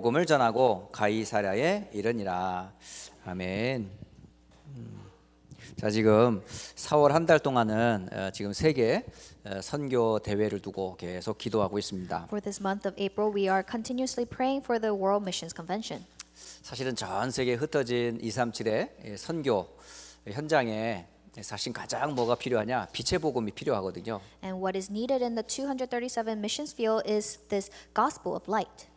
복음을 전하고 가이사랴에 이르니라. 아멘. 자, 지금 4월 한 달 동안은 지금 세계 선교 대회를 두고 계속 기도하고 있습니다. For this month of April, we are continuously praying for the World Missions Convention. 사실은 전 세계에 흩어진 237의 선교 현장에 사실 가장 뭐가 필요하냐? 빛의 복음이 필요하거든요. And what is needed in the 237 missions field is this gospel of light.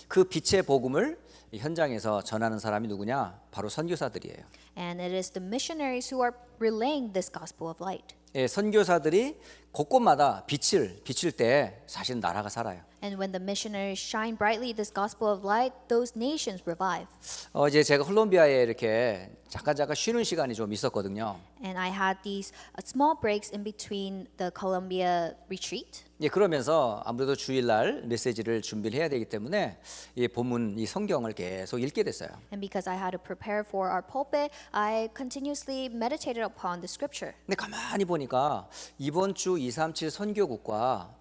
그 빛의 복음을 현장에서 전하는 사람이 누구냐? 바로 선교사들이에요. And it is the missionaries who are relaying this gospel of light. 예, 선교사들이 곳곳마다 빛을 비칠 때 사실 나라가 살아요. And when the missionaries shine brightly this gospel of light, those nations revive. 어제 제가 콜롬비아에 이렇게 잠깐 쉬는 시간이 좀 있었거든요. And I had these small breaks in between the Colombia retreat. 예, 그러면서 아무래도 주일날 메시지를 준비를 해야 되기 때문에 이 본문, 이 성경을 계속 읽게 됐어요. And because I had to prepare for our pulpit, I continuously meditated upon the scripture. 근데 가만히 보니까 이번 주 237 선교국과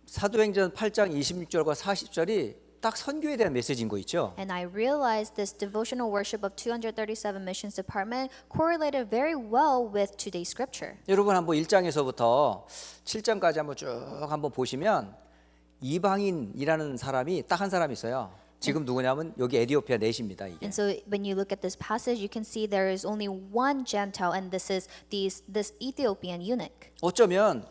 사도행전 8장 26절과 40절이 딱 선교에 대한 메시지인 거 있죠. And I realized this devotional worship of 237 missions department correlated very well with today's scripture. 여러분 한번 1장에서부터 7장까지 한번 쭉 한번 보시면 이방인이라는 사람이 딱 한 사람이 있어요. 지금 누구냐면 여기 에디오피아 넷입니다. 이게. And so when you look at this passage, you can see there is only one Gentile, and this is this Ethiopian eunuch. 어쩌면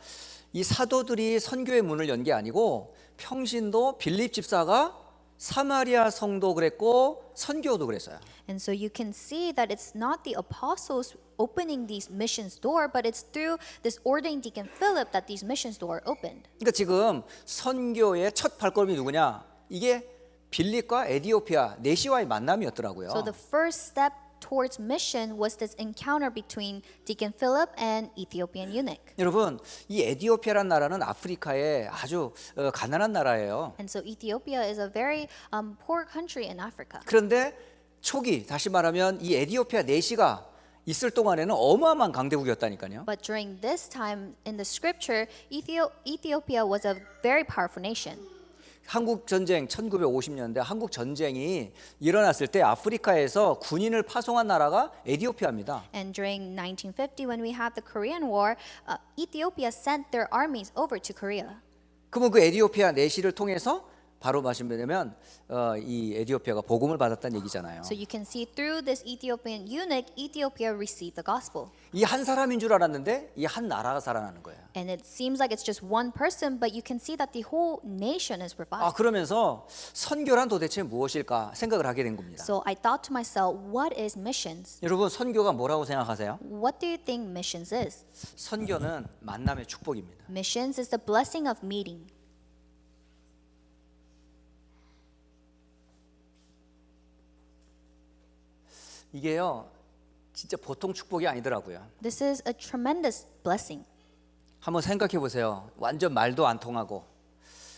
이 사도들이 선교의 문을 연 게 아니고 평신도 빌립 집사가 사마리아 성도 그랬고 선교도 그랬어요. And so you can see that it's not the apostles opening these missions door, but it's through this ordained deacon Philip that these missions door opened. 그러니까 지금 선교의 첫 발걸음이 누구냐? 이게 빌립과 에디오피아 넷이와의 만남이었더라고요. So the first step towards mission was this encounter between Deacon Philip and Ethiopian eunuch. 여러분, 이 에디오피아란 나라는 아프리카의 아주 가난한 나라예요. And so Ethiopia is a very poor country in Africa. 그런데 초기, 다시 말하면 이 에디오피아 넷이가 있을 동안에는 어마어마한 강대국이었다니까요. But during this time in the scripture, Ethiopia was a very powerful nation. 한국 전쟁 1950년대 한국 전쟁이 일어났을 때 아프리카에서 군인을 파송한 나라가 에디오피아입니다. And during 1950, when we had the Korean War, Ethiopia sent their armies over to Korea. 그러면 그 에디오피아 내시를 통해서 바로 말씀드리면 이 에디오피아가 복음을 받았다는 얘기잖아요. So you can see through this Ethiopian eunuch, Ethiopia received the gospel. 이 한 사람인 줄 알았는데 이 한 나라가 살아나는 거예요. And it seems like it's just one person, but you can see that the whole nation is revived. 그러면서 선교란 도대체 무엇일까 생각을 하게 된 겁니다. So I thought to myself, what is missions? 여러분 선교가 뭐라고 생각하세요? What do you think missions is? 선교는 만남의 축복입니다. Missions is the blessing of meeting. 이게요 진짜 보통 축복이 아니더라고요. This is a tremendous blessing. 한번 생각해 보세요. 완전 말도 안 통하고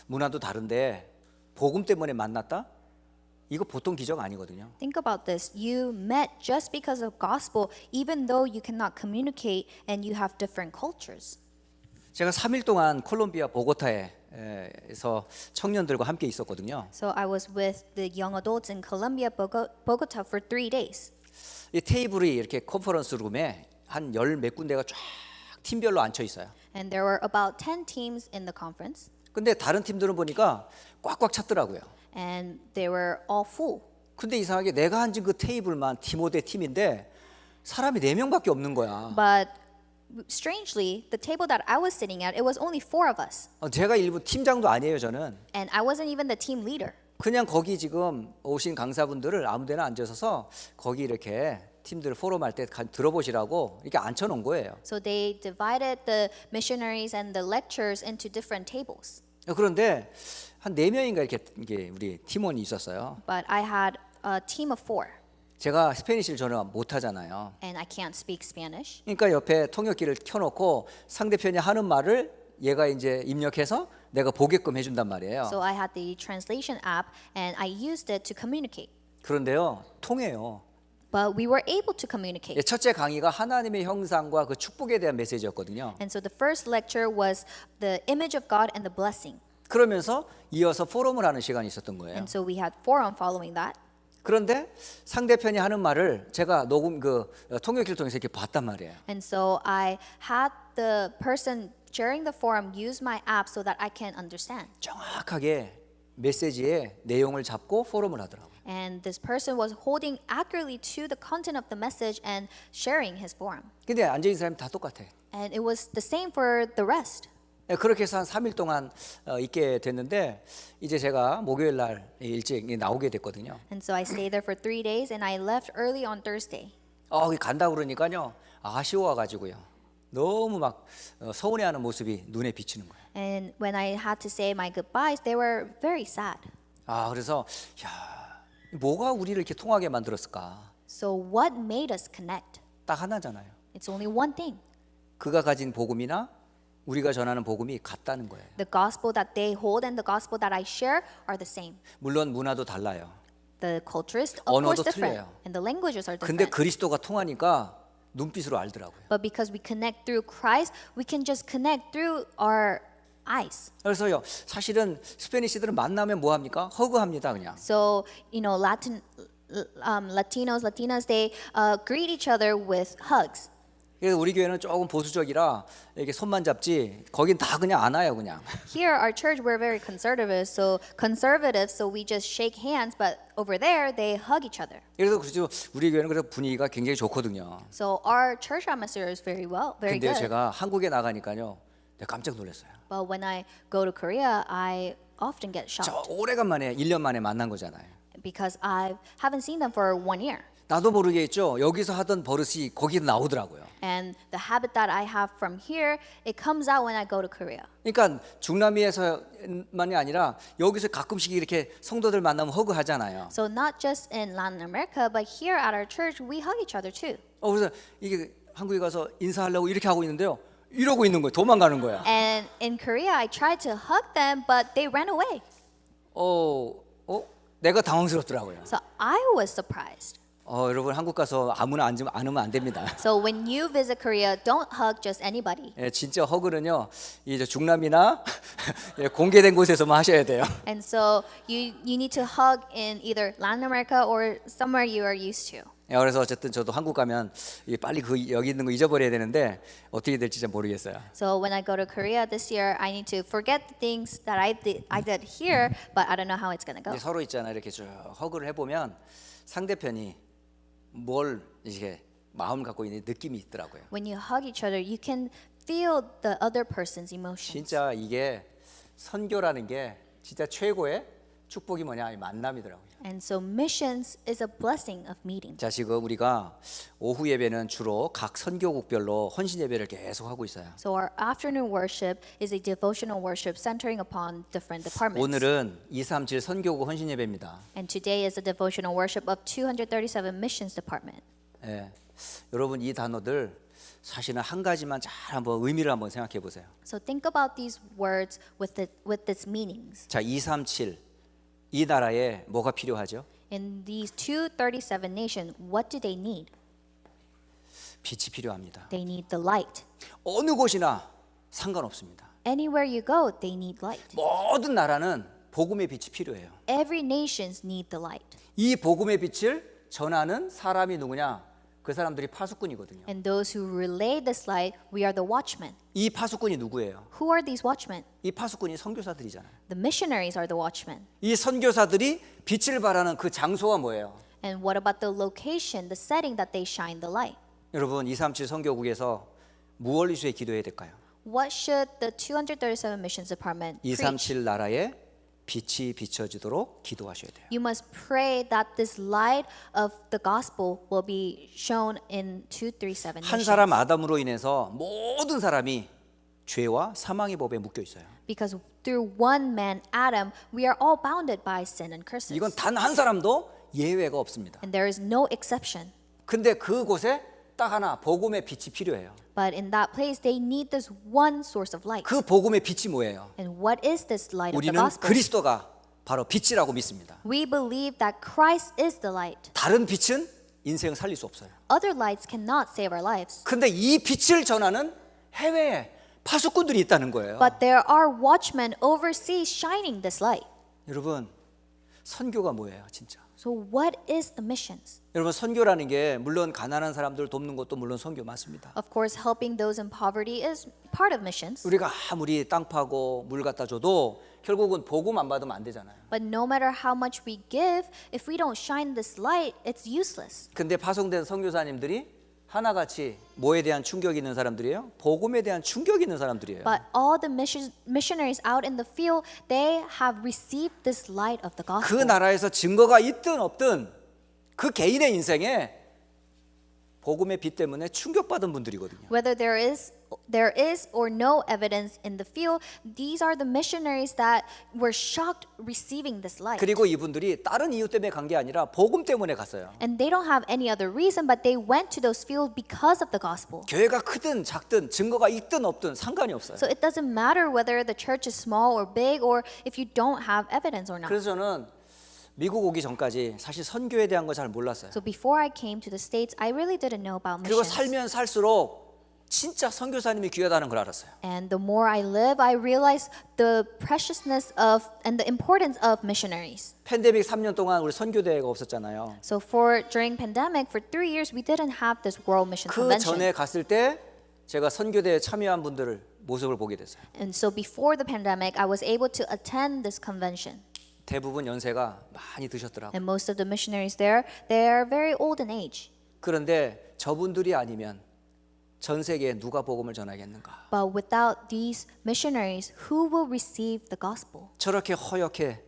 문화도 다른데 복음 때문에 만났다? 이거 보통 기적 아니거든요. Think about this. You met just because of gospel, even though you cannot communicate and you have different cultures. 제가 3일 동안 콜롬비아 보고타에서 청년들과 함께 있었거든요. So I was with the young adults in Colombia, Bogota for 3 days. 이 테이블이 이렇게 컨퍼런스 룸에 한 열 몇 군데가 쫙 팀별로 앉혀 있어요. And there were about 10 teams in the conference. 근데 다른 팀들은 보니까 꽉꽉 찼더라고요. And they were all full. 근데 이상하게 내가 앉은 그 테이블만 티모데 팀인데 사람이 4명밖에 없는 거야. But strangely, the table that I was sitting at, it was only 4 of us. 제가 일부 팀장도 아니에요, 저는. And I wasn't even the team leader. 그냥 거기 지금 오신 강사분들을 아무데나 앉아서 거기 이렇게 팀들 포럼할 때 들어보시라고 이렇게 앉혀놓은 거예요. So they divided the missionaries and the lecturers into different tables. 그런데 한 4명인가 이렇게 우리 팀원이 있었어요. But I had a team of 4. 제가 스페니쉬를 저는 못하잖아요. And I can't speak Spanish. 그러니까 옆에 통역기를 켜놓고 상대편이 하는 말을 얘가 이제 입력해서 내가 보게끔 해준단 말이에요. So I had the translation app and I used it to communicate. 그런데요, 통해요. But we were able to communicate. 첫째 강의가 하나님의 형상과 그 축복에 대한 메시지였거든요. And so the first lecture was the image of God and the blessing. 그러면서 이어서 포럼을 하는 시간이 있었던 거예요. And so we had forum following that. 그런데 상대편이 하는 말을 제가 녹음 통역기를 통해서 이렇게 봤단 말이에요. And so I had the person sharing the forum use my app so that I can understand. 정확하게 메시지의 내용을 잡고 포럼을 하더라고요. And this person was holding accurately to the content of the message and sharing his forum. 근데 앉아 있는 사람이 다 똑같아. And it was the same for the rest. 그렇게 해서 한 3일 동안 있게 됐는데 이제 제가 목요일 날 일찍 나오게 됐거든요. And so I stayed there for 3 days and I left early on Thursday. 간다 그러니까요. 아쉬워가지고요. 너무 막 서운해하는 모습이 눈에 비치는 거예요. And when I had to say my goodbyes, they were very sad. 그래서 뭐가 우리를 이렇게 통하게 만들었을까? So what made us connect? 딱 하나잖아요. It's only one thing. 그가 가진 복음이나 우리가 전하는 복음이 같다는 거예요. The gospel that they hold and the gospel that I share are the same. 물론 문화도 달라요. The culture is of 언어도 course different, 틀려요. and the languages are 근데 different. 그리스도가 통하니까 눈빛으로 알더라고요. But because we connect through Christ, we can just connect through our eyes. 그래서요, 사실은 스페니시들은 만나면 뭐 합니까? 허그합니다, 그냥. So Latinos, Latinas, they greet each other with hugs. 그래서 우리 교회는 조금 보수적이라 이렇게 손만 잡지, 거긴 다 그냥 안아요, 그냥. Here, our church, we're very conservative, so we just shake hands. But over there, they hug each other. 그래서 그렇죠. 우리 교회는 그래서 분위기가 굉장히 좋거든요. So our church atmosphere is very 근데 good. 제가 한국에 나가니까요, 내가 깜짝 놀랐어요. But when I go to Korea, I often get 저 shocked 오래간만에 1년 만에 만난 거잖아요. because I haven't seen them for 1 year. 나도 모르게 있죠. 여기서 하던 버릇이 거기도 나오더라고요. And the habit that I have from here, it comes out when I go to Korea. 그러니까 중남미에서만이 아니라 여기서 가끔씩 이렇게 성도들 만나면 허그하잖아요. So not just in Latin America, but here at our church, we hug each other too. 그래서 이게 한국에 가서 인사하려고 이렇게 하고 있는데요. 이러고 있는 거예요. 도망가는 거야. And in Korea, I tried to hug them, but they ran away. 내가 당황스럽더라고요. So I was surprised. 여러분 한국 가서 아무나 안으면 안 됩니다. So when you visit Korea, don't hug just anybody. 진짜 허그는요, 이제 중남이나 공개된 곳에서만 하셔야 돼요. And so you need to hug in either Latin America or somewhere you are used to. 그래서 어쨌든 저도 한국 가면 빨리 여기 있는 거 잊어버려야 되는데 어떻게 될지 잘 모르겠어요. So when I go to Korea this year, I need to forget the things that I did here, but I don't know how it's gonna go. 서로 있잖아요. 이렇게 쭉 허그를 해보면 상대편이 뭘 이렇게 마음 갖고 있는 느낌이 있더라고요. When you hug each other, you can feel the other person's emotions. 진짜 이게 선교라는 게 진짜 최고의 축복이 뭐냐, 이 만남이더라고요. And so missions is a blessing of meeting. 자, 지금 우리가 오후 예배는 주로 각 선교국별로 헌신 예배를 계속 하고 있어요. So our afternoon worship is a devotional worship centering upon different departments. 오늘은 237 선교국 헌신 예배입니다. And today is a devotional worship of 237 missions department. 여러분 이 단어들 사실은 한 가지만 잘 한번 의미를 한번 생각해 보세요. So think about these words with its meanings. 자, 237 이 나라에 뭐가 필요하죠? In these 237 nations, what do they need? 빛이 필요합니다. They need the light. 어느 곳이나 상관없습니다. Anywhere you go, they need light. 모든 나라는 복음의 빛이 필요해요. Every nations need the light. 이 복음의 빛을 전하는 사람이 누구냐? 그 사람들이 파수꾼이거든요. And those who relay this light, we are the watchmen. 이 파수꾼이 누구예요? Who are these watchmen? 이 파수꾼이 선교사들이잖아요. The missionaries are the watchmen. 이 선교사들이 빛을 발하는 그 장소가 뭐예요? And what about the location, the setting that they shine the light? 여러분 237 선교국에서 무엇을 위해 기도해야 될까요? What should the 237 missions department preach? 237 나라에 빛이 비춰지도록 기도하셔야 돼요. You must pray that this light of the gospel will be shown in 237 한 nations. 사람 아담으로 인해서 모든 사람이 죄와 사망의 법에 묶여 있어요. Because through one man, Adam, we are all bounded by sin and curses. 이건 단 한 사람도 예외가 없습니다. And there is no exception. 근데 그곳에 딱 하나 복음의 빛이 필요해요. But in that place, they need this one source of light. 그 복음의 빛이 뭐예요? And what is this light of the 우리는 gospel? 그리스도가 바로 빛이라고 믿습니다. We believe that Christ is the light. 다른 빛은 인생을 살릴 수 없어요. Other lights cannot save our lives. 근데 이 빛을 전하는 해외에 파수꾼들이 있다는 거예요. But there are watchmen overseas shining this light. 여러분, 선교가 뭐예요, 진짜? So what is the missions? 여러분, 선교라는 게 물론 가난한 사람들 돕는 것도 물론 선교 맞습니다. Of course, helping those in poverty is part of missions. 우리가 아무리 땅 파고 물 갖다 줘도 결국은 복음 안 받으면 안 되잖아요. But no matter how much we give, if we don't shine this light, it's useless. 근데 파송된 선교사님들이 하나같이 뭐에 대한 충격이 있는 사람들이에요? 복음에 대한 충격이 있는 사람들이에요. But all the missionaries out in the field, they have received this light of the 그 gospel. 나라에서 증거가 있든 없든 그 개인의 인생에 복음의 빛 때문에 충격받은 분들이거든요. Whether there is or no evidence in the field, these are the missionaries that were shocked receiving this light. 그리고 이분들이 다른 이유 때문에 간 게 아니라 복음 때문에 갔어요. And they don't have any other reason, but they went to those fields because of the gospel. 교회가 크든 작든 증거가 있든 없든 상관이 없어요. So it doesn't matter whether the church is small or big, or if you don't have evidence or not. 그래서 저는 미국 오기 전까지 사실 선교에 대한 거 잘 몰랐어요. So before I came to the States, I really didn't know about 그리고 missions. 살면 살수록 진짜 선교사님이 귀하다는 걸 알았어요. And the more I live, I realize the preciousness of and the importance of missionaries. 팬데믹 3년 동안 우리 선교 대회가 없었잖아요. So during pandemic, for 3 years, we didn't have this World Mission 그 Convention. 전에 갔을 때 제가 선교 대회에 참여한 분들을 모습을 보게 됐어요. And so before the pandemic, I was able to attend this convention. 대부분 연세가 많이 드셨더라고요. And most of the missionaries there, they are very old in age. 그런데 저분들이 아니면 전 세계에 누가 복음을 전하겠는가? But without these missionaries, who will receive the gospel? 저렇게 허옇게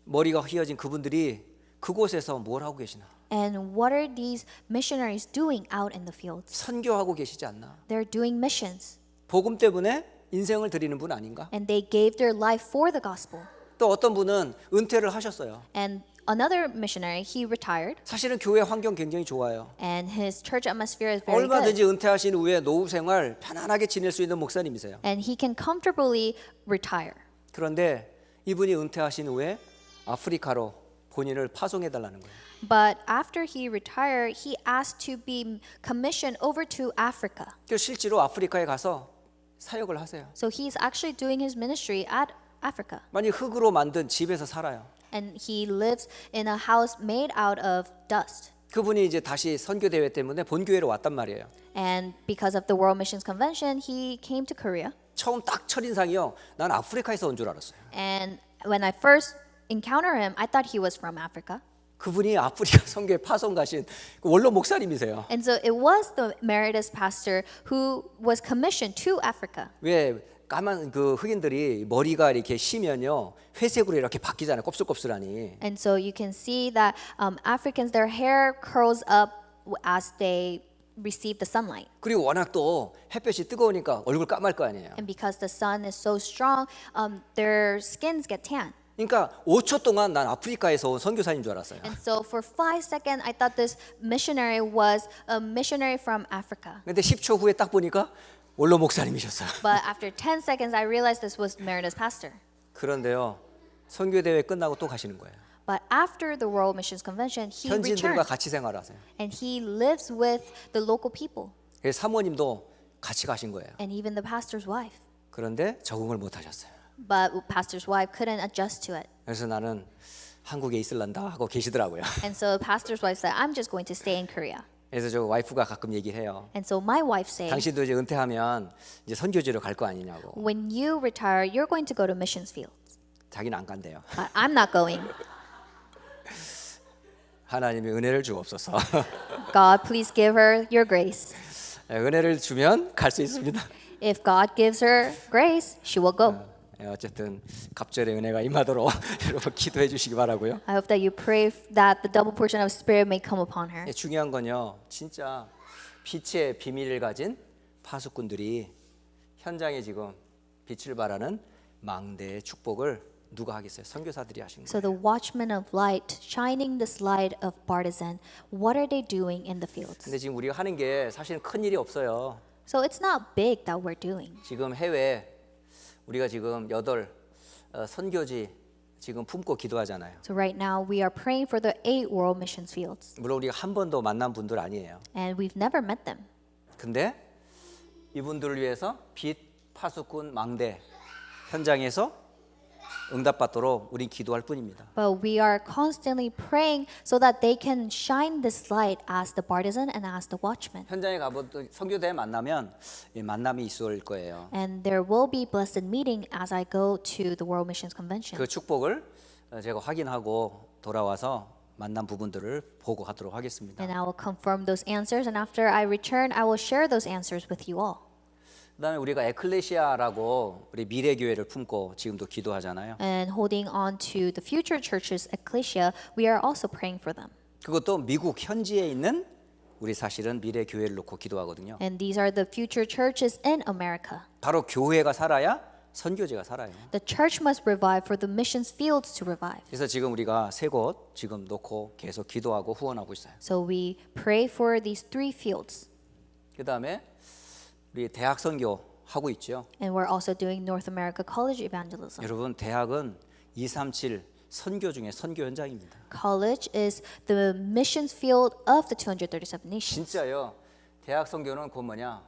머리가 휘어진 그분들이 그곳에서 뭘 하고 계시나? And what are these missionaries doing out in the fields? 선교하고 계시지 않나? They're doing missions. 복음 때문에 인생을 드리는 분 아닌가? And they gave their life for the gospel. 또 어떤 분은 은퇴를 하셨어요. And another missionary, he retired. 사실은 교회 환경 굉장히 좋아요. And his church atmosphere is very good. 얼마든지 은퇴하신 후에 노후 생활 편안하게 지낼 수 있는 목사님이세요. And he can comfortably retire. 그런데 이분이 은퇴하신 후에 아프리카로 본인을 파송해 달라는 거예요. But after he retired, he asked to be commissioned over to Africa. 그래서 실제로 아프리카에 가서 사역을 하세요. So he's actually doing his ministry at Africa. 만약 흙으로 만든 집에서 살아요. And he lives in a house made out of dust. 그분이 이제 다시 선교 대회 때문에 본교회로 왔단 말이에요. And because of the World Missions Convention, he came to Korea. 처음 딱 첫인상이요. 난 아프리카에서 온 줄 알았어요. And when I first encountered him, I thought he was from Africa. 그분이 아프리카 선교에 파송 가신 원로 목사님이세요. And so it was the emeritus pastor who was commissioned to Africa. 왜 까만 그 흑인들이 머리가 이렇게 쉬면요 회색으로 이렇게 바뀌잖아요. 곱슬곱슬하니. And so you can see that Africans, their hair curls up as they receive the sunlight. 그리고 워낙 또 햇볕이 뜨거우니까 얼굴 까말 거 아니에요. And because the sun is so strong, their skins get tan. 그러니까 5초 동안 난 아프리카에서 온 선교사인 줄 알았어요. And so for 5 seconds, I thought this missionary was a missionary from Africa. 근데 10초 후에 딱 보니까 원로 목사님이셨어요. But after 10 seconds, I realized this was emeritus pastor. 그런데요 선교 대회 끝나고 또 가시는 거예요. But after the World Missions Convention, he 현지인들과 returned. 같이 생활하세요. And he lives with the local people. 그래서 사모님도 같이 가신 거예요. And even the pastor's wife. 그런데 적응을 못 하셨어요. But pastor's wife couldn't adjust to it. 그래서 나는 한국에 있을란다 하고 계시더라고요. And so the pastor's wife said, I'm just going to stay in Korea. 그래서 저 와이프가 가끔 얘기해요. And so my wife said, 당신도 이제 은퇴하면 이제 선교지로 갈 거 아니냐고. when you retire, you're going to go to missions fields. 자기는 안 간대요. But I'm not going. 하나님이 은혜를 주옵소서. God, please give her your grace. 은혜를 주면 갈 수 있습니다. If God gives her grace, she will go. 어쨌든 갑절의 은혜가 임하도록 여러분 기도해 주시기 바라고요. I hope that you pray that the double portion of Spirit may come upon her. 중요한 건요. 진짜 빛의 비밀을 가진 파수꾼들이 현장에 지금 빛을 발하는 망대의 축복을 누가 하겠어요? 선교사들이 하신 거예요. So the watchmen of light, shining this light of partisan, what are they doing in the fields? 근데 지금 우리가 하는 게 사실은 큰 일이 없어요. So it's not big that we're doing. 지금 해외 우리가 지금 8 선교지 지금 품고 기도하잖아요. So right now we are praying for the 8 world missions fields. 물론 우리가 한 번도 만난 분들 아니에요. And we've never met them. 근데 이분들을 위해서 빛 파수꾼 망대 현장에서 응답받도록 우린 기도할 뿐입니다. But we are constantly praying so that they can shine this light as the partisan and as the watchman. 현장에 가보도 선교대회 만나면 이 만남이 있을 거예요. And there will be blessed meeting as I go to the World Missions Convention. 그 축복을 제가 확인하고 돌아와서 만난 부분들을 보고하도록 하겠습니다. And I will confirm those answers. And after I return, I will share those answers with you all. 그다음에 우리가 에클레시아라고 우리 미래 교회를 품고 지금도 기도하잖아요. And holding on to the future churches, ecclesia, we are also praying for them. 그것도 미국 현지에 있는 우리 사실은 미래 교회를 놓고 기도하거든요. And these are the future churches in America. 바로 교회가 살아야 선교제가 살아요. The church must revive for the missions fields to revive. 그래서 지금 우리가 세 곳 지금 놓고 계속 기도하고 후원하고 있어요. So we pray for these 3 fields. 그다음에 우리 대학 선교 하고 있죠. And we're also doing North America College Evangelism. 여러분 대학은 237 선교 중에 선교 현장입니다. College is the missions field of the 237 nations. 진짜요. 대학 선교는 곧 뭐냐?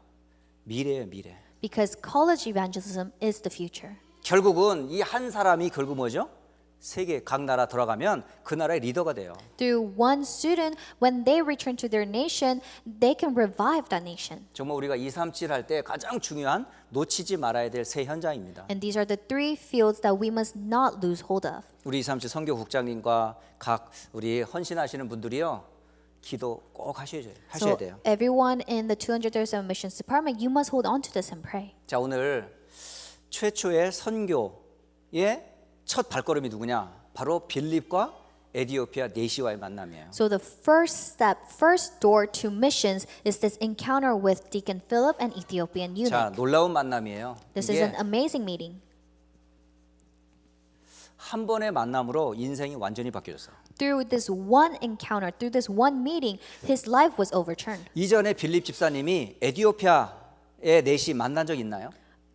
미래예요, 미래. Because college evangelism is the future. 결국은 이 한 사람이 결국 뭐죠? 세계 각 나라 돌아가면 그 나라의 리더가 돼요. Through one student, when they return to their nation, they can revive that nation. 정말 우리가 237 할 때 가장 중요한 놓치지 말아야 될 세 현장입니다. And these are the 3 fields that we must not lose hold of. 우리 237 선교국장님과 각 우리 헌신하시는 분들이요. 기도 꼭 하셔야 So 돼요. everyone in the 237 missions department, you must hold on to this and pray. 자, 오늘 최초의 선교의 첫 발걸음이 누구냐? 바로 빌립과 에디오피아 네시와의 만남이에요. So the first step, first door to missions is this encounter with Deacon Philip and Ethiopian eunuch. 자, 놀라운 만남이에요. This is 이게 an amazing meeting. 한 번의 만남으로 인생이 완전히 바뀌었어요. Through this one encounter, through this one meeting, his life was overturned. 이전에 빌립 집사님이 에디오피아의 넷이 만난 적 있나요?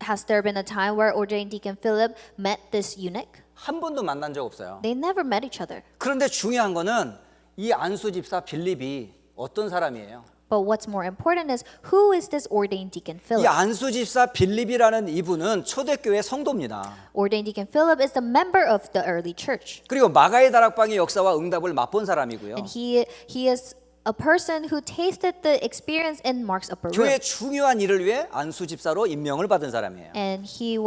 Has there been a time where ordained Deacon Philip met this eunuch? 한 번도 만난 적 없어요. They never met each other. 그런데 중요한 거는 이 안수 집사 빌립이 어떤 사람이에요? But what's more important is who is this ordained Deacon 이 Philip? 안수 집사 빌립이라는 이분은 초대교회 성도입니다. Ordained Deacon Philip is the member of the early church. 그리고 마가의 다락방의 역사와 응답을 맛본 사람이고요. And he is a person who tasted the experience in Mark's upper room. 교회 중요한 일을 위해 안수 집사로 임명을 받은 사람이에요. And he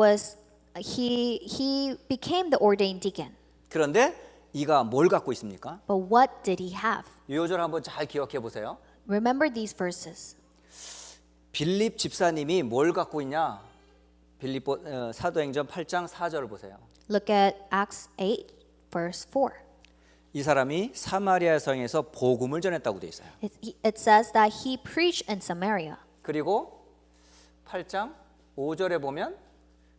became the ordained deacon. 그런데 이가 뭘 갖고 있습니까? But what did he have? 이 요절 한번 잘 기억해 보세요. Remember these verses. 빌립 집사님이 뭘 갖고 있냐? 빌립 사도행전 8장 4절을 보세요. Look at Acts 8 verse 4. 이 사람이 사마리아 성에서 복음을 전했다고 돼 있어요. It says that he preached in Samaria. 그리고 8장 5절에 보면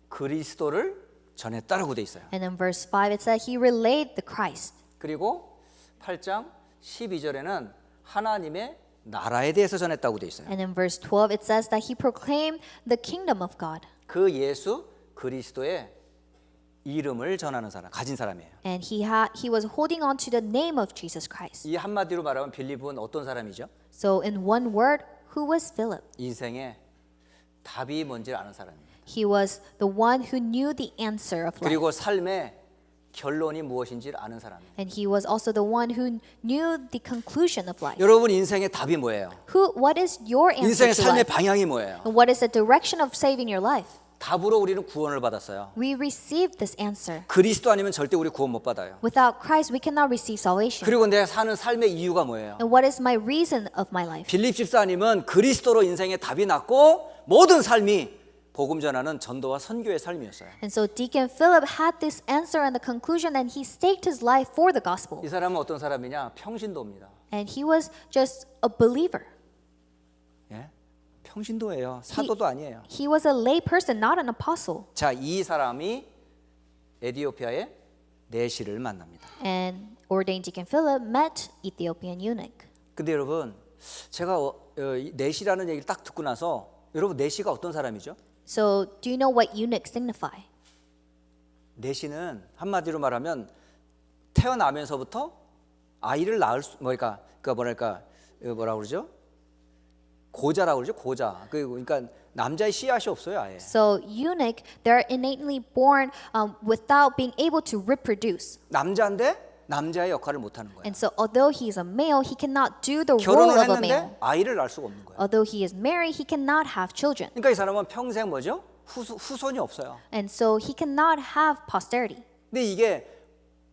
그리스도를 전했다라고 돼 있어요. And in verse 5 it said he relayed the Christ. 그리고 8장 12절에는 하나님의 나라에 대해서 전했다고 돼 있어요. And in verse 12 it says that he proclaimed the kingdom of God. 그 예수 그리스도의 이름을 전하는 사람, 가진 사람이에요. And he was holding on to the name of Jesus Christ. 이 한마디로 말하면 빌립은 어떤 사람이죠? So in one word, who was Philip? 인생의 답이 뭔지를 아는 사람입니다. He was the one who knew the answer of life. 그리고 삶의 결론이 무엇인지를 아는 사람이에요. And he was also the one who knew the conclusion of life. 여러분 인생의 답이 뭐예요? What is your answer 인생의 to 삶의 life? 방향이 뭐예요? And what is the direction of saving your life? 답으로 우리는 구원을 받았어요. We received this answer. 그리스도 아니면 절대 우리 구원 못 받아요. Without Christ, we cannot receive salvation. 그리고 내가 사는 삶의 이유가 뭐예요? And what is my reason of my life? 빌립 집사님은 그리스도로 인생의 답이 났고 모든 삶이 복음 전하는 전도와 선교의 삶이었어요. And so Deacon Philip had this answer and the conclusion, and he staked his life for the gospel. 이 사람은 어떤 사람이냐? 평신도입니다. And he was just a believer. 예? 평신도예요. 사도도 아니에요. He was a lay person, not an apostle. 자, 이 사람이 에디오피아의 네시를 만납니다. And ordained Deacon Philip met Ethiopian eunuch. 근데 여러분, 제가 네시라는 얘기를 딱 듣고 나서 여러분 네시가 어떤 사람이죠? So do you know what eunuch signify? 네시는 한마디로 말하면 태어나면서부터 아이를 낳을 수 뭐랄까 그러니까 뭐라 그러죠? 고자라고 그러죠. 고자. 그러니까 남자의 씨앗이 없어요, 아예. So eunuch, they're innately born without being able to reproduce. 남자인데 남자의 역할을 못 하는 거예요. And so although he is a male, he cannot do the role 결혼을 of a male. 했는데 아이를 낳을 수가 없는 거예요. Although he is married, he cannot have children. 그러니까 이 사람은 평생 뭐죠? 후손이 없어요. And so he cannot have posterity. 근데 이게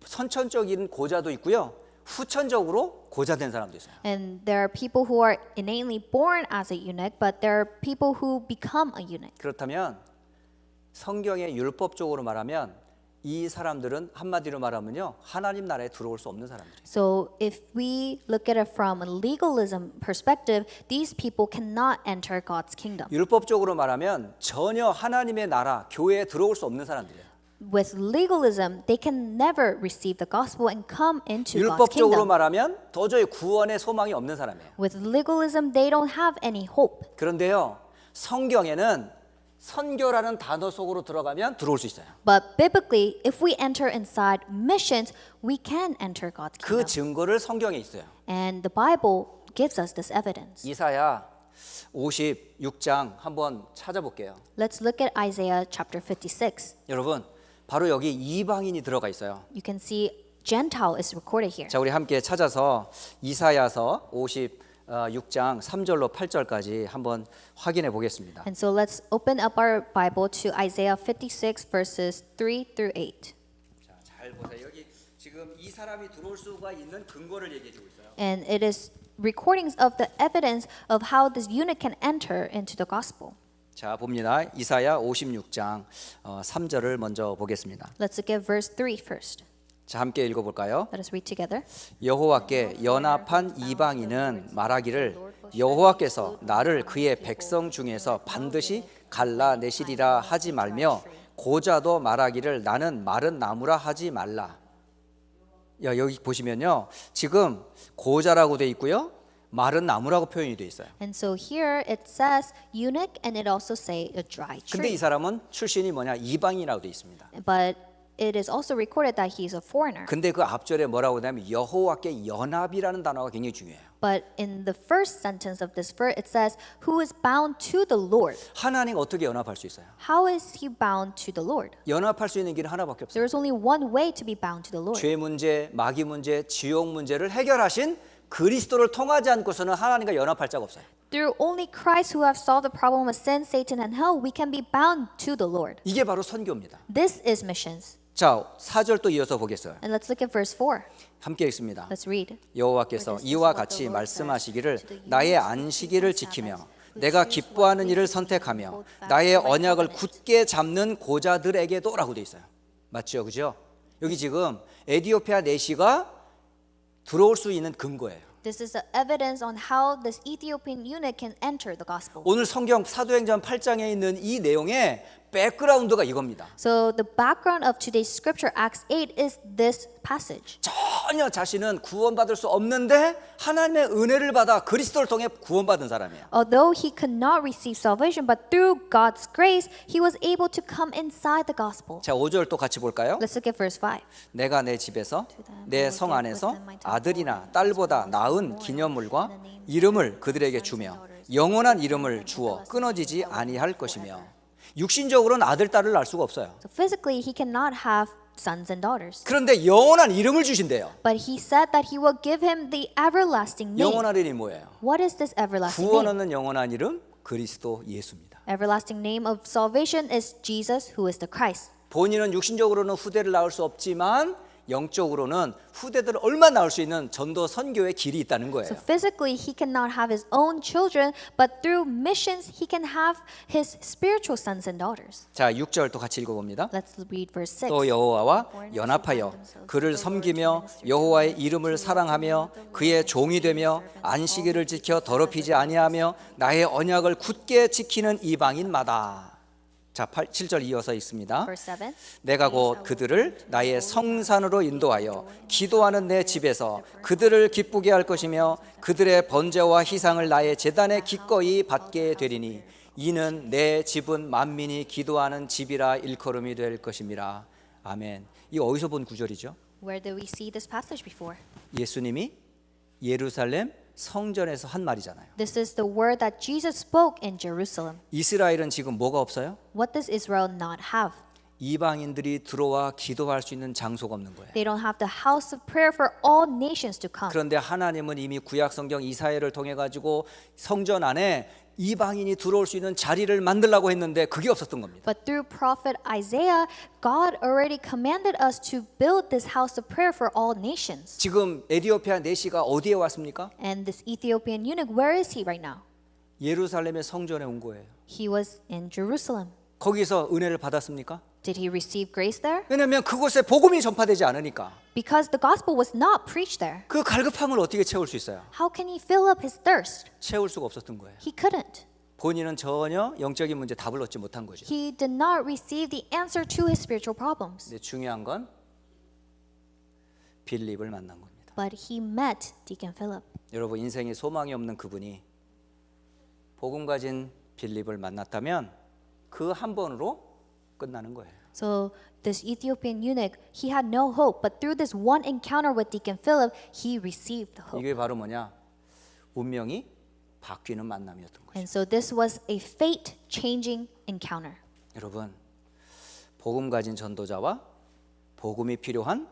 선천적인 고자도 있고요. 후천적으로 고자된 사람도 있어요. And there are people who are innately born as a eunuch, but there are people who become a eunuch. 그렇다면 성경의 율법적으로 말하면 이 사람들은 한마디로 말하면요. 하나님 나라에 들어올 수 없는 사람들이에요. So if we look at it from a legalism perspective, these people cannot enter God's kingdom. 율법적으로 말하면 전혀 하나님의 나라, 교회에 들어올 수 없는 사람들이에요. With legalism, they can never receive the gospel and come into God's 율법적으로 kingdom. 말하면 도저히 구원의 소망이 없는 사람이에요. With legalism, they don't have any hope. 그런데요. 성경에는 선교라는 단어 속으로 들어가면 들어올 수 있어요. But biblically, if we enter inside missions, we can enter God's 그 kingdom. 증거를 성경에 있어요. And the Bible gives us this evidence. 이사야 56장 한번 찾아볼게요. Let's look at Isaiah chapter 56. 여러분, 바로 여기 이방인이 들어가 있어요. You can see Gentile is recorded here. 자, 우리 함께 찾아서 이사야서 56장 3절로 8절까지 한번 확인해 보겠습니다. And so let's open up our Bible to Isaiah 56 verses 3 through 8. 자, 잘 보세요. 여기 지금 이 사람이 들어올 수가 있는 근거를 얘기해 주고 있어요. And it is recordings of the evidence of how this eunuch can enter into the gospel. 자, 봅니다. 이사야 56장 3절을 먼저 보겠습니다. Let's look at verse 3 first. 자, 함께 읽어 볼까요? Let us read together. 여호와께 연합한 이방인은 말하기를 여호와께서 나를 그의 백성 중에서 반드시 갈라내시리라 하지 말며 고자도 말하기를 나는 마른 나무라 하지 말라. 여기 보시면요. 지금 고자라고 돼 있고요. 마른 나무라고 표현이 돼 있어요. And so here it says eunuch and it also say a dry 근데 이 tree. 사람은 출신이 뭐냐? 이방인이라고 돼 있습니다. But it is also recorded that he is a foreigner. 근데 그 앞절에 뭐라고 하냐면 여호와께 연합이라는 단어가 굉장히 중요해요. But in the first sentence of this verse it says who is bound to the Lord. 하나님과 어떻게 연합할 수 있어요? How is he bound to the Lord? 연합할 수 있는 길은 하나밖에 없어요. There is only one way to be bound to the Lord. 죄 문제, 마귀 문제, 지옥 문제를 해결하신 그리스도를 통하지 않고서는 하나님과 연합할 자가 없어요. Through only Christ who have solved the problem of sin, Satan, and hell, we can be bound to the Lord. 이게 바로 선교입니다. This is missions. 자, 4절 또 이어서 보겠어요. And let's look at verse 4. 함께 읽습니다. Let's read. 여호와께서 이와 같이 말씀하시기를 나의 안식일을 지키며 내가 기뻐하는 일을 선택하며 나의 언약을 굳게 잡는 고자들에게도라고 돼 있어요. 맞죠, 그죠? 여기 지금 에디오피아 내시가 들어올 수 있는 근거예요. This is the evidence on how this Ethiopian eunuch can enter the gospel. 오늘 성경 사도행전 8장에 있는 이 내용의 백그라운드가 이겁니다. So the background of today's scripture, Acts 8, is this passage. 전혀 자신은 구원받을 수 없는데 하나님의 은혜를 받아 그리스도를 통해 구원받은 사람이에요. Although he could not receive salvation, but through God's grace, he was able to come inside the gospel. 자, 5절 또 같이 볼까요? Let's look at verse 5. 내가 내 집에서 내 성 안에서 아들이나 딸보다 나은 기념물과 이름을 그들에게 주며 영원한 이름을 주어 끊어지지 아니할 것이며 육신적으로는 아들 딸을 낳을 수가 없어요. So physically, he cannot have sons and daughters. 그런데 영원한 이름을 주신대요. But he said that he will give him the everlasting name. 영원한 이름이 뭐예요? What is this everlasting 구원 name? 얻는 영원한 이름 그리스도 예수입니다. Everlasting name of salvation is Jesus, who is the Christ. 본인은 육신적으로는 후대를 낳을 수 없지만 영적으로는 후대들을 얼마나 낳을 수 있는 전도 선교의 길이 있다는 거예요. So physically, he cannot have his own children, but through missions, he can have his spiritual sons and daughters. 자, 6절 또 같이 읽어봅니다. Let's read verse 6. 또 여호와와 연합하여 그를 섬기며 여호와의 이름을 사랑하며 그의 종이 되며 안식일을 지켜 더럽히지 아니하며 나의 언약을 굳게 지키는 이방인마다. 자, 7절 이어서 있습니다. Verse 7. 내가 곧 그들을 나의 성산으로 인도하여 기도하는 내 집에서 그들을 기쁘게 할 것이며 그들의 번제와 희상을 나의 제단에 기꺼이 받게 되리니 이는 내 집은 만민이 기도하는 집이라 일컬음이 될 것임이라. 아멘. 이 어디서 본 구절이죠? Where did we see this passage before? 예수님이 예루살렘 성전에서 한 말이잖아요. This is the word that Jesus spoke in Jerusalem. 이스라엘은 지금 뭐가 없어요? What does Israel not have? 이방인들이 들어와 기도할 수 있는 장소가 없는 거예요. They don't have the house of prayer for all nations to come. 그런데 하나님은 이미 구약 성경 이사야를 통해 가지고 성전 안에 이방인이 들어올 수 있는 자리를 만들라고 했는데 그게 없었던 겁니다. But through prophet Isaiah, God already commanded us to build this house of prayer for all nations. 지금 에디오피아 내시가 어디에 왔습니까? And this Ethiopian eunuch, where is he right now? 예루살렘의 성전에 온 거예요. He was in Jerusalem. 거기서 은혜를 받았습니까? Did he receive grace there? 왜냐하면 그곳에 복음이 전파되지 않으니까. Because the gospel was not preached there. 그 갈급함을 어떻게 채울 수 있어요? How can he fill up his thirst? 채울 수가 없었던 거예요. He couldn't. 본인은 전혀 영적인 문제 답을 얻지 못한 거죠. He did not receive the answer to his spiritual problems. 근데 중요한 건 빌립을 만난 겁니다. But he met Deacon Philip. 여러분 인생에 소망이 없는 그분이 복음 가진 빌립을 만났다면 그 한 번으로 끝나는 거예요. So this Ethiopian eunuch, he had no hope, but through this one encounter with Deacon Philip, he received the hope. 이게 바로 뭐냐? 운명이 바뀌는 만남이었던 거죠. And so this was a fate-changing encounter. 여러분 복음 가진 전도자와 복음이 필요한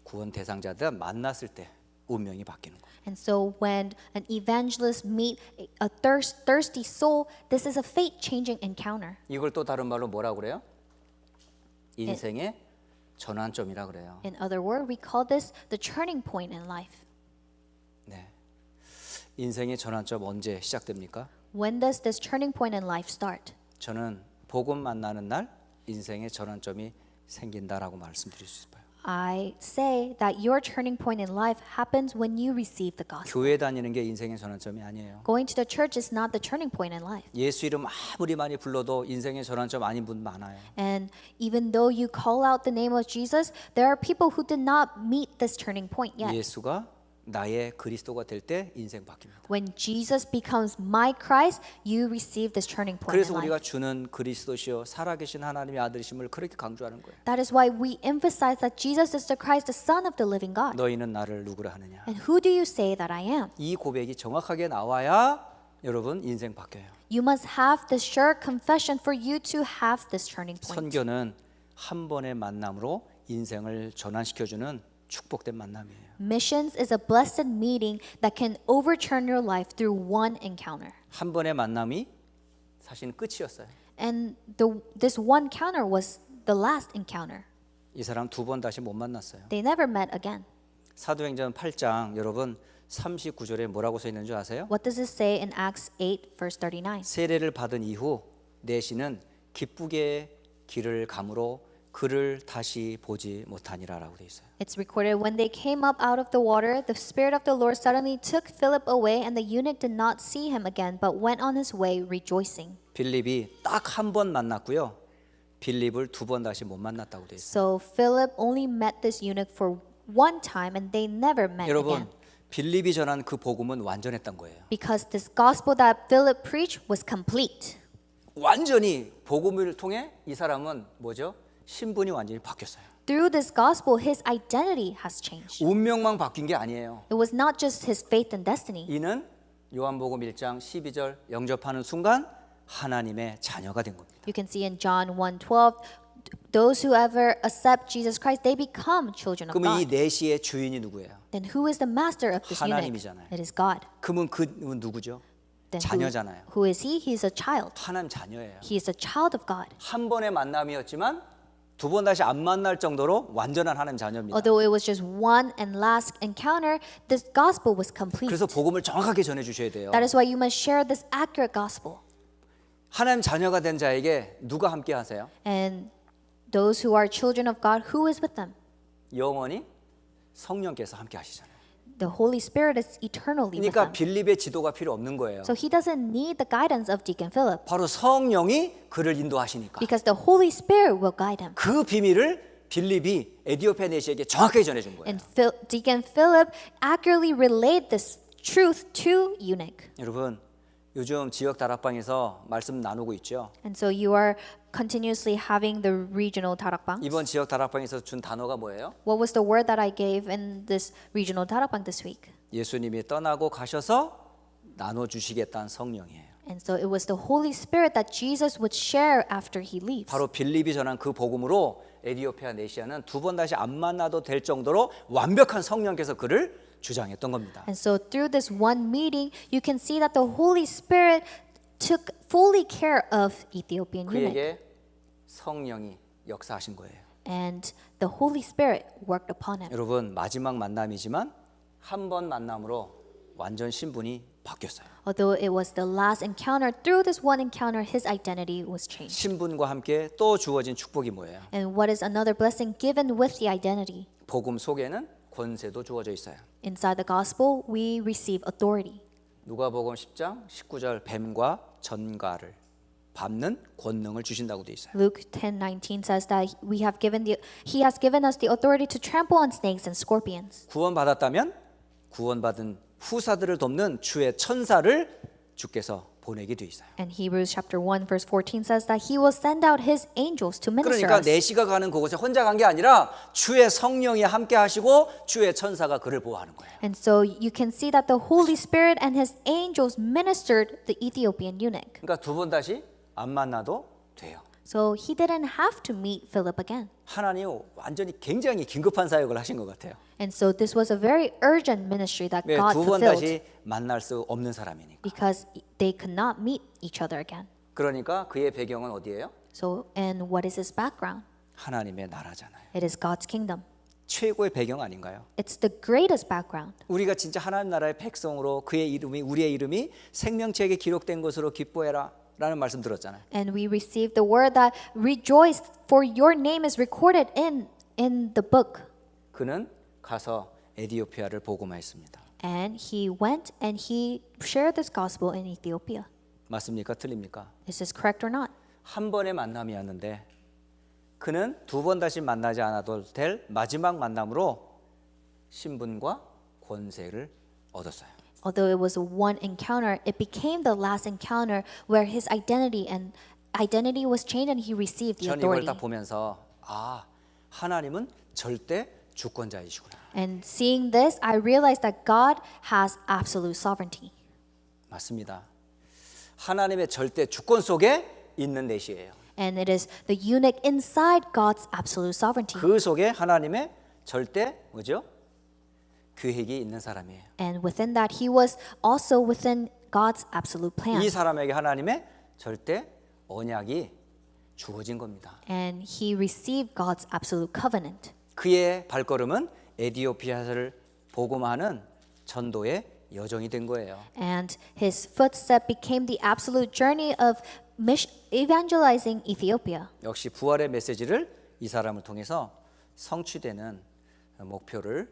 구원 대상자들 만났을 때 운명이 바뀌는 거예요. And so when an evangelist meet a thirsty soul, this is a fate-changing encounter. 이걸 또 다른 말로 뭐라고 그래요? 인생의 전환점이라 그래요. In other words, we call this the turning point in life. 네. 인생의 전환점 언제 시작됩니까? When does this turning point in life start? 저는 복음 만나는 날 인생의 전환점이 생긴다라고 말씀드릴 수 있어요. I say that your turning point in life happens when you receive the gospel. 교회 다니는 게 인생의 전환점이 아니에요. Going to the church is not the turning point in life. 예수 이름 아무리 많이 불러도 인생의 전환점 아닌 분 많아요. And even though you call out the name of Jesus, there are people who did not meet this turning point yet. 예수가 나의 그리스도가 될 때 인생 바뀝니다. When Jesus becomes my Christ, you receive this turning point 그래서 in 우리가 life. 주는 그리스도시요 살아계신 하나님의 아들이심을 그렇게 강조하는 거예요. That is why we emphasize that Jesus is the Christ, the Son of the living God. 너희는 나를 누구라 하느냐. And who do you say that I am? 이 고백이 정확하게 나와야 여러분 인생 바뀌어요. You must have this sure confession for you to have this turning point. 선교는 한 번의 만남으로 인생을 전환시켜주는 축복된 만남이에요. Missions is a blessed meeting that can overturn your life through one encounter. 한 번의 만남이 사실 끝이었어요. And this one encounter was the last encounter. 이 사람 두 번 다시 못 만났어요. They never met again. 사도행전 8장 여러분 39절에 뭐라고 써 있는 줄 아세요? What does it say in Acts 8 verse 39? 세례를 받은 이후 내시는 기쁘게 길을 감으로 그를 다시 보지 못하니라라고 돼 있어요. It's recorded when they came up out of the water, the Spirit of the Lord suddenly took Philip away, and the eunuch did not see him again, but went on his way rejoicing. 빌립이 딱 한 번 만났고요. 빌립을 두 번 다시 못 만났다고 돼 있어요. So Philip only met this eunuch for one time, and they never met 여러분 again. 빌립이 전한 그 복음은 완전했던 거예요. Because this gospel that Philip preached was complete. 완전히 복음을 통해 이 사람은 뭐죠? 신분이 완전히 바뀌었어요. Through this gospel, his identity has changed. 운명만 바뀐 게 아니에요. It was not just his faith and destiny. 이는 요한복음 1장 12절 영접하는 순간 하나님의 자녀가 된 겁니다. You can see in John 1:12, those who ever accept Jesus Christ, they become children of 그러면 이 God. 내시의 주인이 누구예요? Then who is the master of this eunuch? 하나님이잖아요. It is God. 그러면 그는 누구죠? Then 자녀잖아요. who is he? He is a child. 하나님 자녀예요. He is a child of God. 한 번의 만남이었지만 두 번 다시 안 만날 정도로 완전한 하나님 자녀입니다. Although it was just one and last encounter, this gospel was complete. 그래서 복음을 정확하게 전해 주셔야 돼요. That is why you must share this accurate gospel. 하나님 자녀가 된 자에게 누가 함께 하세요? And those who are children of God, who is with them? 영원히 성령께서 함께 하시잖아요. The Holy Spirit is eternally with 그러니까 them. 빌립의 지도가 필요 없는 거예요. So he doesn't need the guidance of Deacon Philip 바로 성령이 그를 인도하시니까. because the Holy Spirit will guide him. 그 비밀을 빌립이 에디오피아 내시에게 정확하게 전해준 거예요. And Deacon Philip accurately relayed this truth to eunuch. 여러분 요즘 지역 다락방에서 말씀 나누고 있죠. And so you are continuously having the regional darakbangs. 이번 지역 다락방에서 준 단어가 뭐예요? What was the word that I gave in this regional darakbang this week? 예수님이 떠나고 가셔서 나눠 주시겠다는 성령이에요. And so it was the Holy Spirit that Jesus would share after he leaves. 바로 빌립이 전한 그 복음으로 에디오피아 네시아는 두 번 다시 안 만나도 될 정도로 완벽한 성령께서 그를 주장했던 겁니다. And so through this one meeting, you can see that the Holy Spirit took fully care of Ethiopian eunuch. 그에게 성령이 역사하신 거예요. And the Holy Spirit worked upon him. 여러분 마지막 만남이지만 한 번 만남으로 완전 신분이 바뀌었어요. Although it was the last encounter, through this one encounter, his identity was changed. 신분과 함께 또 주어진 축복이 뭐예요? And what is another blessing given with the identity? 복음 속에는 권세도 주어져 있어요. Inside the gospel, we receive authority. 누가복음 10장 19절 뱀과 전갈을 밟는 권능을 주신다고 돼 있어요. Luke 10:19 says that he has given us the authority to trample on snakes and scorpions. 구원받았다면 구원받은 후사들을 돕는 주의 천사를 주께서 보내게 돼 있어요. And Hebrews chapter 1 verse 14 says that he will send out his angels to minister 그러니까 us. 내시가 가는 그곳에 혼자 간 게 아니라 주의 성령이 함께 하시고 주의 천사가 그를 보호하는 거예요. And so you can see that the Holy Spirit and his angels ministered the Ethiopian eunuch. 그러니까 두 번 다시 안 만나도 돼요. So he didn't have to meet Philip again. 하나님 완전히 굉장히 긴급한 사역을 하신 것 같아요. And so this was a very urgent ministry that 왜 God 두 번 fulfilled 다시 만날 수 없는 사람이니까. because they could not meet each other again. 그러니까 그의 배경은 어디예요? So, and what is his background? 하나님의 나라잖아요. It is God's kingdom. 최고의 배경 아닌가요? It's the greatest background. 우리가 진짜 하나님 나라의 백성으로 그의 이름이 우리의 이름이 생명책에 기록된 것으로 기뻐해라 라는 말씀 들었잖아요. And we received the word that rejoice for your name is recorded in the book. 그는 가서 에디오피아를 복음화했습니다. And he went and he shared this gospel in Ethiopia. 맞습니까? 틀립니까? Is this correct or not? 한 번의 만남이었는데 그는 두 번 다시 만나지 않아도 될 마지막 만남으로 신분과 권세를 얻었어요. Although it was a one encounter, it became the last encounter where his identity was changed and he received the 전 이걸 authority. 딱 보면서 아 하나님은 절대 주권자이시구나. And seeing this, I realized that God has absolute sovereignty. 맞습니다. 하나님의 절대 주권 속에 있는 내시예요. And it is the eunuch inside God's absolute sovereignty. 그 속에 하나님의 절대 뭐죠? 계획이 있는 사람이에요. And within that, he was also within God's absolute plan. 이 사람에게 하나님의 절대 언약이 주어진 겁니다. And he received God's absolute covenant. 그의 발걸음은 에디오피아를 복음하는 전도의 여정이 된 거예요. And his footstep became the absolute journey of evangelizing Ethiopia. 역시 부활의 메시지를 이 사람을 통해서 성취되는 목표를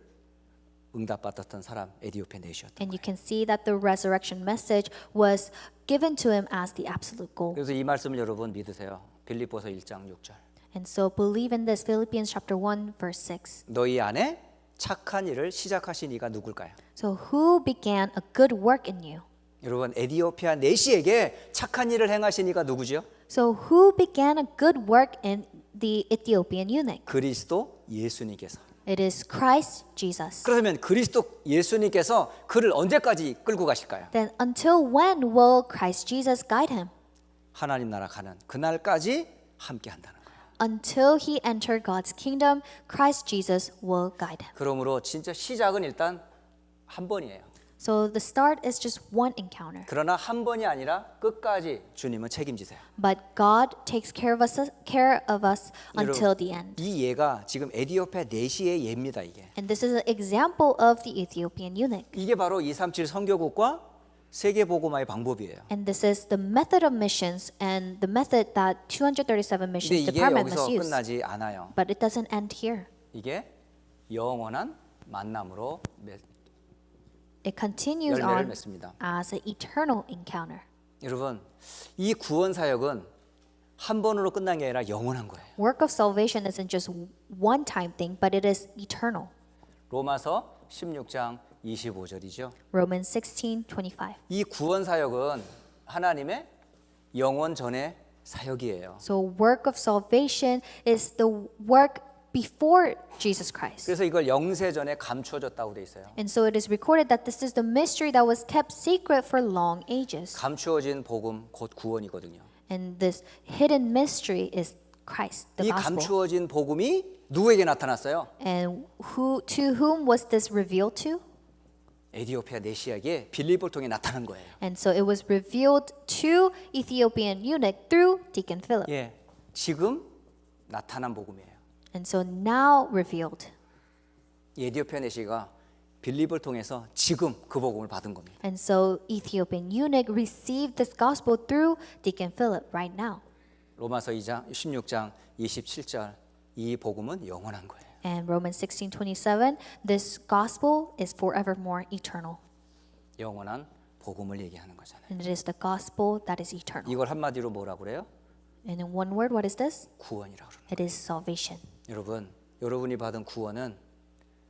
응답받았던 사람 에디오피아 내시였다. And you can see that the resurrection message was given to him as the absolute goal. 그래서 이 말씀을 여러분 믿으세요. 빌립보서 1장 6절. And so believe in this. Philippians chapter 1 verse 6. 너희 안에 착한 일을 시작하신 이가 누굴까요? So who began a good work in you? 여러분 에디오피아 내시에게 착한 일을 행하신 이가 누구지요? So who began a good work in the Ethiopian eunuch? 그리스도 예수님께서. It is Christ Jesus. 그러면 그리스도 예수님께서 그를 언제까지 끌고 가실까요? Then until when will Christ Jesus guide him? 하나님 나라 가는 그날까지 함께 한다는 거예요. Until he entered God's kingdom, Christ Jesus will guide him. 그러므로 진짜 시작은 일단 한 번이에요. So the start is just one encounter. 그러나 한 번이 아니라 끝까지 주님은 책임지세요. But God takes care of us until the end. 이 예가 지금 에디오피아 내시의 예입니다. 이게. And this is an example of the Ethiopian eunuch. 이게 바로 237 선교국과 세계 복음화의 방법이에요. And this is the method of missions and the method that 237 근데 missions 이게 department 여기서 must use. 끝나지 않아요. But it doesn't end here. 이게 영원한 만남으로 It continues 열매를 on 맺습니다. as an eternal encounter. 여러분, 이 구원 사역은 한 번으로 끝난 게 아니라 영원한 거예요. Work of salvation isn't just one-time thing, but it is eternal. 로마서 16장 25절이죠. Romans 16:25. 이 구원 사역은 하나님의 영원 전의 사역이에요. So work of salvation is the work before Jesus Christ. 그래서 이걸 영세전에 감추어졌다고 돼 있어요. And so it is recorded that this is the mystery that was kept secret for long ages. 감추어진 복음 곧 구원이거든요. And this hidden mystery is Christ, the 이 gospel. 감추어진 복음이 누구에게 나타났어요? And to whom was this revealed to? 에디오피아 내시아에게 빌립을 통해 나타난 거예요. And so it was revealed to Ethiopian eunuch through Deacon Philip. 예, 지금 나타난 복음이에요. And so now revealed. 이 에디오피아 내시가 빌립을 통해서 지금 그 복음을 받은 겁니다. And so Ethiopian eunuch received this gospel through Deacon Philip right now. 로마서 2장 16장 27절 이 복음은 영원한 거예요. And Romans 16:27, this gospel is forevermore eternal. 영원한 복음을 얘기하는 거잖아요. And it is the gospel that is eternal. 이걸 한마디로 뭐라 그래요? And in one word, what is this? 구원이라고 그래요. It is salvation. 여러분이 받은 구원은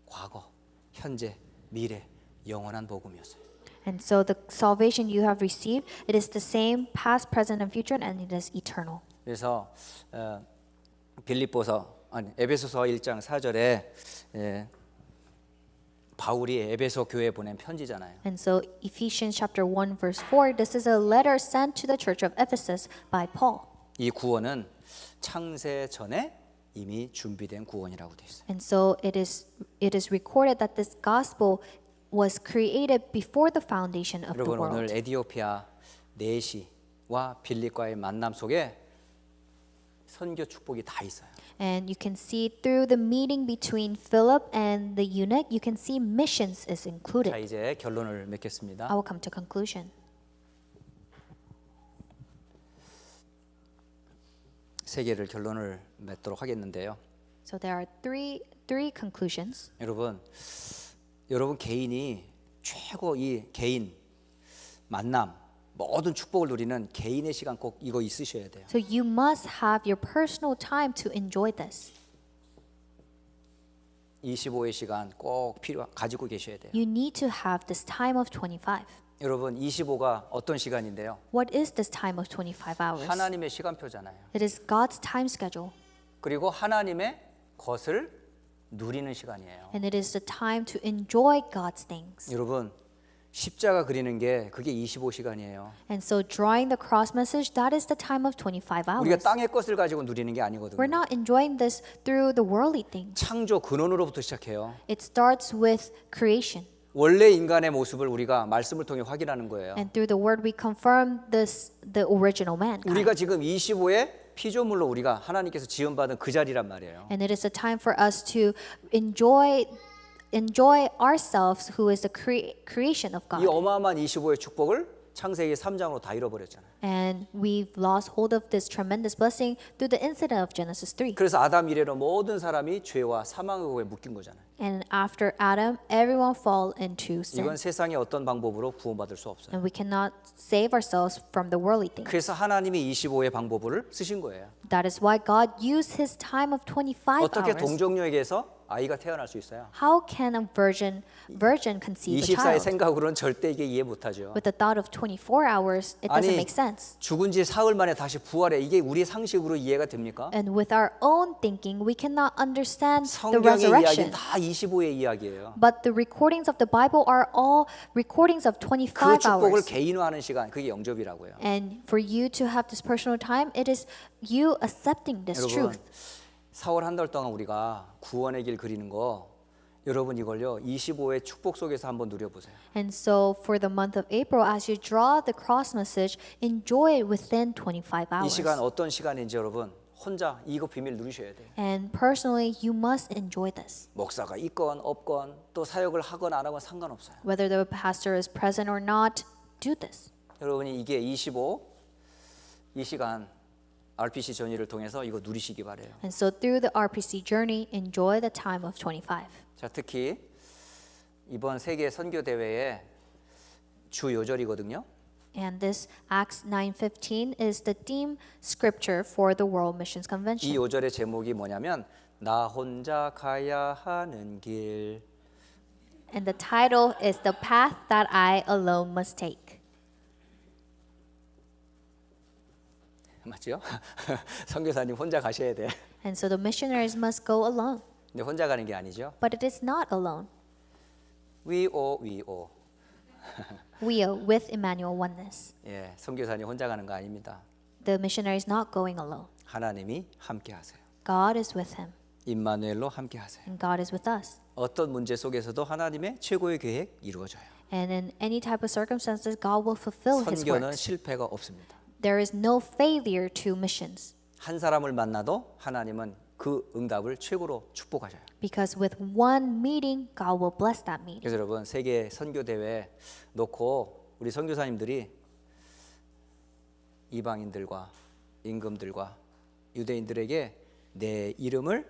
과거, 현재, 미래 영원한 복음이었어요. And so the salvation you have received, it is the same past, present, and future, and it is eternal. 그래서 에베소서 1장 4절에 바울이 에베소 교회에 보낸 편지잖아요. And so Ephesians chapter 1 verse 4, this is a letter sent to the church of Ephesus by Paul. 이 구원은 창세 전에 이미 준비된 구원이라고 되어 있어요. And so it is recorded that this gospel was created before the foundation of the 여러분 오늘 world. 에디오피아 내시와 빌립과의 만남 속에 선교 축복이 다 있어요. And you can see through the meeting between Philip and the eunuch, you can see missions is 자 included. 이제 결론을 맺겠습니다. I will come to conclusion. 세 개를 결론을 맺도록 하겠는데요. So there are three conclusions. 여러분 개인이 최고 이 개인 만남 모든 축복을 누리는 개인의 시간 꼭 이거 있으셔야 돼요. So you must have your personal time to enjoy this. 25의 시간 꼭 가지고 계셔야 돼요. You need to have this time of 25. 여러분 25가 어떤 시간인데요? What is this time of 25 hours? 하나님의 시간표잖아요. It is God's time schedule. 그리고 하나님의 것을 누리는 시간이에요. And it is the time to enjoy God's things. 여러분 십자가 그리는 게 그게 25시간이에요. And so drawing the cross message, that is the time of 25 우리가 hours. 땅의 것을 가지고 누리는 게 아니거든요. We're not enjoying this through the worldly things. 창조 근원으로부터 시작해요. It starts with creation. 원래 인간의 모습을 우리가 말씀을 통해 확인하는 거예요. And through the word we confirm the original man. 우리가 지금 25의 피조물로 우리가 하나님께서 지음받은 그 자리란 말이에요. And it is a time for us to enjoy ourselves who is the creation of 이 God. 어마어마한 25의 축복을 창세기 3장으로 다 잃어버렸잖아요. And we've lost hold of this tremendous blessing through the incident of Genesis 3. 그래서 아담 이래로 모든 사람이 죄와 사망의 법에 묶인 거잖아요. And after Adam, everyone fall into sin. 이건 세상의 어떤 방법으로 구원받을 수 없어요. And we cannot save ourselves from the worldly things. 그래서 하나님이 25의 방법을 쓰신 거예요. That is why God used his time of 25 어떻게 hours. 동정녀에게서 아이가 태어날 수 있어요? How can a virgin conceive a 24의 child? 생각으로는 절대 이게 이해 못하죠. With the thought of 24 hours, it doesn't 아니 make sense. 죽은 지 사흘 만에 다시 부활해 이게 우리 상식으로 이해가 됩니까? And with our own thinking, we cannot understand the 성경의 resurrection. 이야기는 다 25의 이야기예요. But the recordings of the Bible are all recordings of 25 그 축복을 hours. 개인화하는 시간 그게 영접이라고요. And for you to have this personal time, it is you accepting this 여러분 truth. 4월 한 달 동안 우리가 구원의 길 그리는 거 여러분 이걸요 25의 축복 속에서 한번 누려보세요. And so for the month of April, as you draw the cross message, enjoy it within 25 이 hours. 시간 어떤 시간인지 여러분 혼자 이거 비밀 누리셔야 돼요. And personally, you must enjoy this. 목사가 있건 없건 또 사역을 하건 안 하건 상관없어요. Whether the pastor is present or not, do this. 여러분이 이게 25 이 시간 RPC 전의를 통해서 이거 누리시기 바래요. And so through the RPC journey, enjoy the time of 25. 자, 특히 이번 세계 선교 대회의 주 요절이거든요. And this Acts 9:15 is the theme scripture for the World Missions 이 Convention. 요절의 제목이 뭐냐면 나 혼자 가야 하는 길. And the title is The Path That I Alone Must Take. 맞죠? 선교사님 혼자 가셔야 돼. And so the missionaries must go alone. 근데 혼자 가는 게 아니죠. But it is not alone. We all. We are with Emmanuel Oneness. 예, 선교사님 혼자 가는 거 아닙니다. The missionary is not going alone. 하나님이 함께 하세요. God is with him, 임마누엘로 함께 하세요. and God is with us. 어떤 문제 속에서도 하나님의 최고의 계획 이루어져요. And in any type of circumstances, God will fulfill His 선교는 works. 실패가 없습니다. There is no failure to missions, 한 사람을 만나도 하나님은 그 응답을 최고로 축복하셔요. because with one meeting, God will bless that meeting. 그래서 여러분 세계 선교 대회 놓고 우리 선교사님들이 이방인들과 임금들과 유대인들에게 내 이름을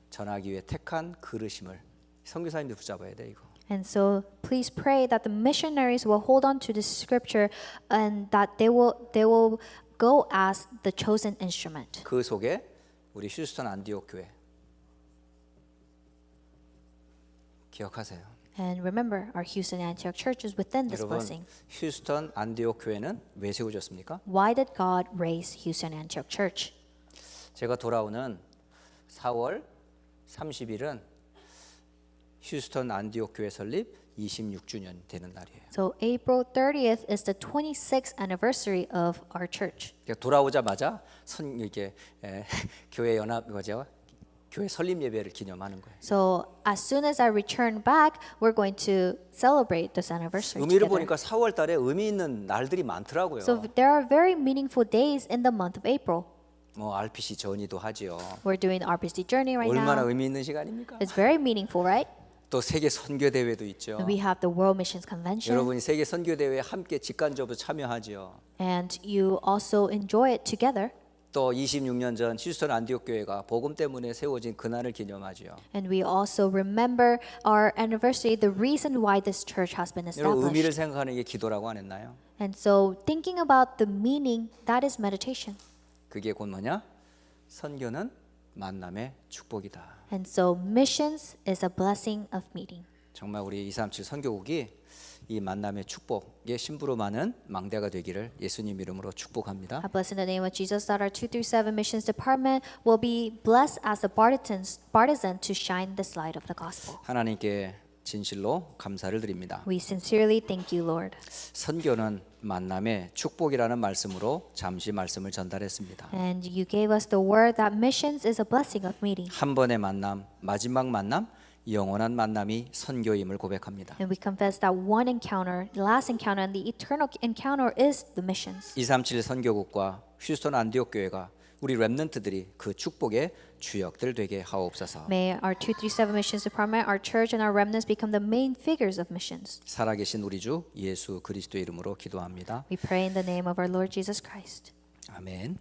전하기 위해 택한 그릇임을 선교사님들 붙잡아야 돼 이거. And so please pray that the missionaries will hold on to this scripture and that they will go as the chosen instrument. 그 속에 우리 휴스턴 안디옥 교회 기억하세요. And remember, our Houston Antioch Church is within this 여러분 blessing. 휴스턴 안디옥 교회는 왜 세워졌습니까? Why did God raise Houston Antioch Church? 제가 돌아오는 4월 30일은 휴스턴 안디옥 교회 설립 26주년 되는 날이에요. So April 30th is the 26th anniversary of our church. 그러니까 돌아오자마자 이렇게 교회 연합 뭐죠? 교회 설립 예배를 기념하는 거예요. So as soon as I return back, we're going to celebrate this anniversary 의미를 together. 보니까 4월 달에 의미 있는 날들이 많더라고요. So there are very meaningful days in the month of April. 뭐 RPC 전이도 하지요. We're doing RPC Journey right 얼마나 now. 의미 있는 시간입니까? It's very meaningful, right? 또 세계 선교 대회도 있죠. And we have the World Missions Convention, 여러분이 세계 선교 대회에 함께 직간접으로 참여하지요. and you also enjoy it together. 또 26년 전 휴스턴 안디옥 교회가 복음 때문에 세워진 그날을 기념하지요. And we also remember our anniversary, the reason why this church has been 여러분 의미를 established. 생각하는 게 기도라고 안 했나요? And so thinking about the meaning, that is meditation. 그게 곧 뭐냐? 선교는 만남의 축복이다. And so missions is a blessing of meeting. 정말 우리 237 선교국이 이 만남의 축복의 심부로 많은 망대가 되기를 예수님 이름으로 축복합니다. I bless in the name of Jesus that our 237 missions department will be blessed as a partisan to shine this light of the gospel. 하나님께 진실로 감사를 드립니다. We sincerely thank you, Lord. 선교는 만남의 축복이라는 말씀으로 잠시 말씀을 전달했습니다. And you gave us the word that missions is a blessing of meeting. 한 번의 만남, 마지막 만남, 영원한 만남이 선교임을 고백합니다. And we confess that one encounter, the last encounter, and the eternal encounter is the missions. 237 선교국과 휴스턴 안디옥 교회가 우리 렘넌트들이 그 축복의 주역들 되게 하옵소서. May our 237 missions department, our church, and our remnants become the main figures of missions. 살아계신 우리 주 예수 그리스도의 이름으로 기도합니다. We pray in the name of our Lord Jesus Christ. 아멘.